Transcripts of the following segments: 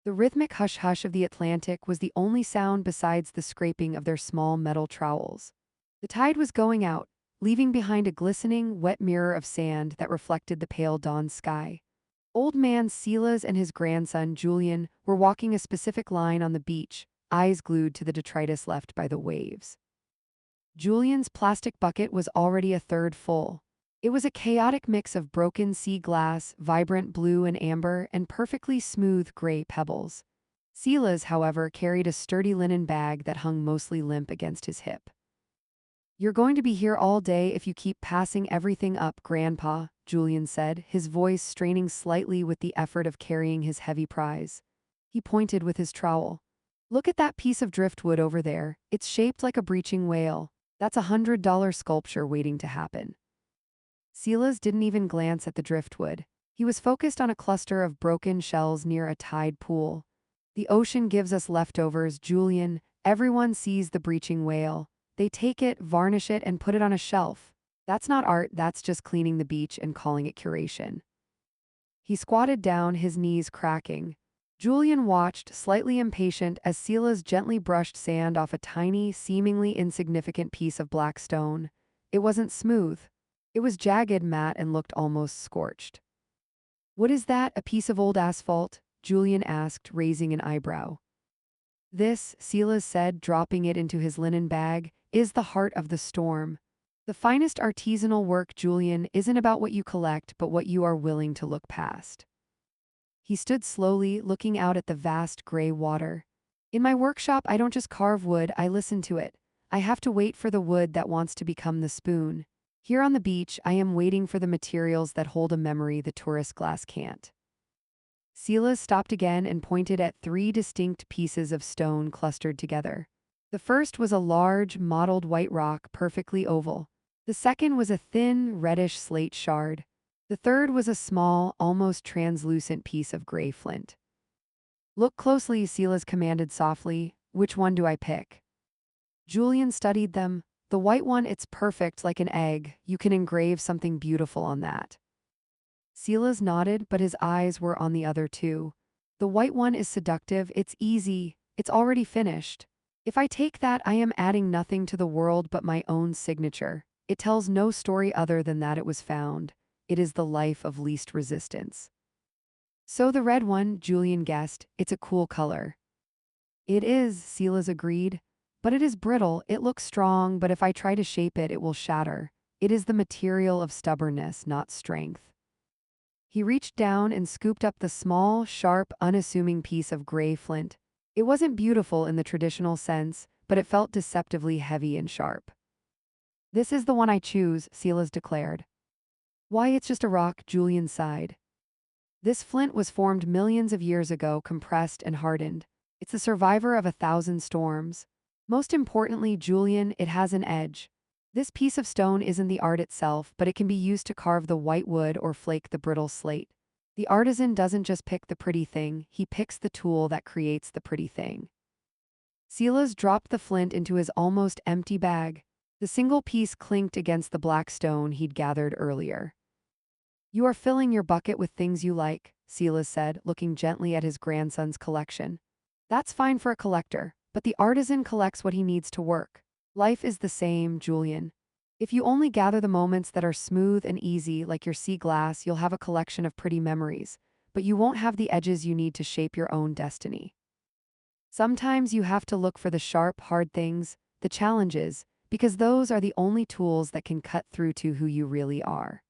The rhythmic hush-hush of the Atlantic was the only sound besides the scraping of their small metal trowels. The tide was going out, leaving behind a glistening, wet mirror of sand that reflected the pale dawn sky. Old man Silas and his grandson Julian were walking a specific line on the beach, eyes glued to the detritus left by the waves. Julian's plastic bucket was already a third full. It was a chaotic mix of broken sea glass, vibrant blue and amber, and perfectly smooth gray pebbles. Silas, however, carried a sturdy linen bag that hung mostly limp against his hip. "You're going to be here all day if you keep passing everything up, Grandpa," Julian said, his voice straining slightly with the effort of carrying his heavy prize. He pointed with his trowel. "Look at that piece of driftwood over there. It's shaped like a breaching whale. That's $100 sculpture waiting to happen." Silas didn't even glance at the driftwood. He was focused on a cluster of broken shells near a tide pool. "The ocean gives us leftovers, Julian. Everyone sees the breaching whale. They take it, varnish it, and put it on a shelf. That's not art, that's just cleaning the beach and calling it curation." He squatted down, his knees cracking. Julian watched, slightly impatient, as Silas gently brushed sand off a tiny, seemingly insignificant piece of black stone. It wasn't smooth. It was jagged, matte, and looked almost scorched. "What is that, a piece of old asphalt?" Julian asked, raising an eyebrow. "This," Silas said, dropping it into his linen bag, "is the heart of the storm. The finest artisanal work, Julian, isn't about what you collect, but what you are willing to look past." He stood slowly, looking out at the vast gray water. "In my workshop, I don't just carve wood, I listen to it. I have to wait for the wood that wants to become the spoon. Here on the beach, I am waiting for the materials that hold a memory the tourist glass can't." Silas stopped again and pointed at three distinct pieces of stone clustered together. The first was a large, mottled white rock, perfectly oval. The second was a thin, reddish slate shard. The third was a small, almost translucent piece of gray flint. "Look closely," Silas commanded softly. "Which one do I pick?" Julian studied them. "The white one, it's perfect, like an egg. You can engrave something beautiful on that." Silas nodded, but his eyes were on the other two. "The white one is seductive, it's easy, it's already finished. If I take that, I am adding nothing to the world but my own signature. It tells no story other than that it was found. It is the life of least resistance." "So the red one," Julian guessed, "it's a cool color." "It is," Silas agreed. "But it is brittle, it looks strong, but if I try to shape it, it will shatter. It is the material of stubbornness, not strength." He reached down and scooped up the small, sharp, unassuming piece of gray flint. It wasn't beautiful in the traditional sense, but it felt deceptively heavy and sharp. "This is the one I choose," Silas declared. "Why, it's just a rock," Julian sighed. "This flint was formed millions of years ago, compressed and hardened. It's the survivor of 1,000 storms. Most importantly, Julian, it has an edge. This piece of stone isn't the art itself, but it can be used to carve the white wood or flake the brittle slate. The artisan doesn't just pick the pretty thing, he picks the tool that creates the pretty thing." Silas dropped the flint into his almost empty bag. The single piece clinked against the black stone he'd gathered earlier. "You are filling your bucket with things you like," Silas said, looking gently at his grandson's collection. "That's fine for a collector, but the artisan collects what he needs to work. Life is the same, Julian. If you only gather the moments that are smooth and easy, like your sea glass, you'll have a collection of pretty memories, but you won't have the edges you need to shape your own destiny. Sometimes you have to look for the sharp, hard things, the challenges, because those are the only tools that can cut through to who you really are."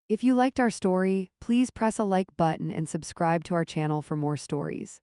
If you liked our story, please press a like button and subscribe to our channel for more stories.